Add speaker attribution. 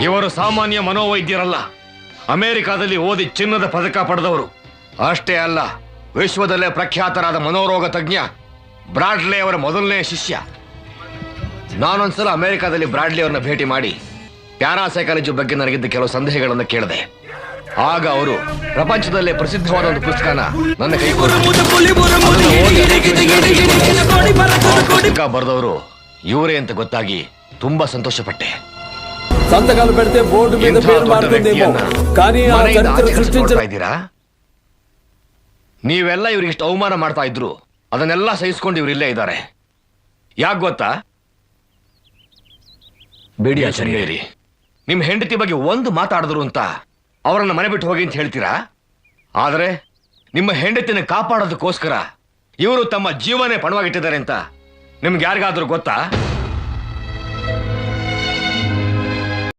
Speaker 1: ಇವರು ಸಾಮಾನ್ಯ ಮನೋವೈದ್ಯರಲ್ಲ, ಅಮೆರಿಕಾದಲ್ಲಿ ಓದಿ ಚಿನ್ನದ ಪದಕ ಪಡೆದವರು. ಅಷ್ಟೇ ಅಲ್ಲ, ವಿಶ್ವದಲ್ಲೇ ಪ್ರಖ್ಯಾತರಾದ ಮನೋರೋಗ ತಜ್ಞ ಬ್ರಾಡ್ಲೆ ಅವರ ಮೊದಲನೇ ಶಿಷ್ಯ. ನಾನೊಂದ್ಸಲ ಅಮೆರಿಕಾದಲ್ಲಿ ಬ್ರಾಡ್ಲಿ ಅವರನ್ನ ಭೇಟಿ ಮಾಡಿ ಪ್ಯಾರಾಸೈಕಾಲಜಿ ಬಗ್ಗೆ ನನಗಿದ್ದ ಕೆಲವು ಸಂದೇಹಗಳನ್ನು ಕೇಳಿದೆ. ಆಗ ಅವರು ಪ್ರಪಂಚದಲ್ಲೇ ಪ್ರಸಿದ್ಧವಾದ ಒಂದು ಪುಸ್ತಕನ ನನ್ನ ಕೈ ಬರೆದವರು ಇವರೇ ಅಂತ ಗೊತ್ತಾಗಿ ತುಂಬಾ ಸಂತೋಷಪಟ್ಟೆ.
Speaker 2: సంతకాలు పెడితే బోర్డు మీద పేరు మారుతుందేమో కానీ ఆ చరిత్ర సృష్టించరా.
Speaker 1: ನೀವೆಲ್ಲ ಇವ್ರಿಗೆ ಇಷ್ಟು ಅವಮಾನ ಮಾಡ್ತಾ ಇದ್ರು, ಅದನ್ನೆಲ್ಲ ಸಹಿಸ್ಕೊಂಡು ಇವ್ರು ಇಲ್ಲೇ ಇದ್ದಾರೆ. ಯಾಕೆ ಗೊತ್ತಾ? ಬೇಡಿ ಆಚಾರ್ಯರಿ, ನಿಮ್ ಹೆಂಡತಿ ಬಗ್ಗೆ ಒಂದು ಮಾತಾಡಿದ್ರು ಅಂತ ಅವರನ್ನ ಮನೆ ಬಿಟ್ಟು ಹೋಗಿ ಅಂತ ಹೇಳ್ತೀರಾ? ಆದ್ರೆ ನಿಮ್ಮ ಹೆಂಡತಿನ ಕಾಪಾಡೋದಕ್ಕೋಸ್ಕರ ಇವರು ತಮ್ಮ ಜೀವನೇ ಪಣವಾಗಿಟ್ಟಿದ್ದಾರೆ ಅಂತ ನಿಮ್ಗೆ ಯಾರಿಗಾದ್ರೂ ಗೊತ್ತಾ?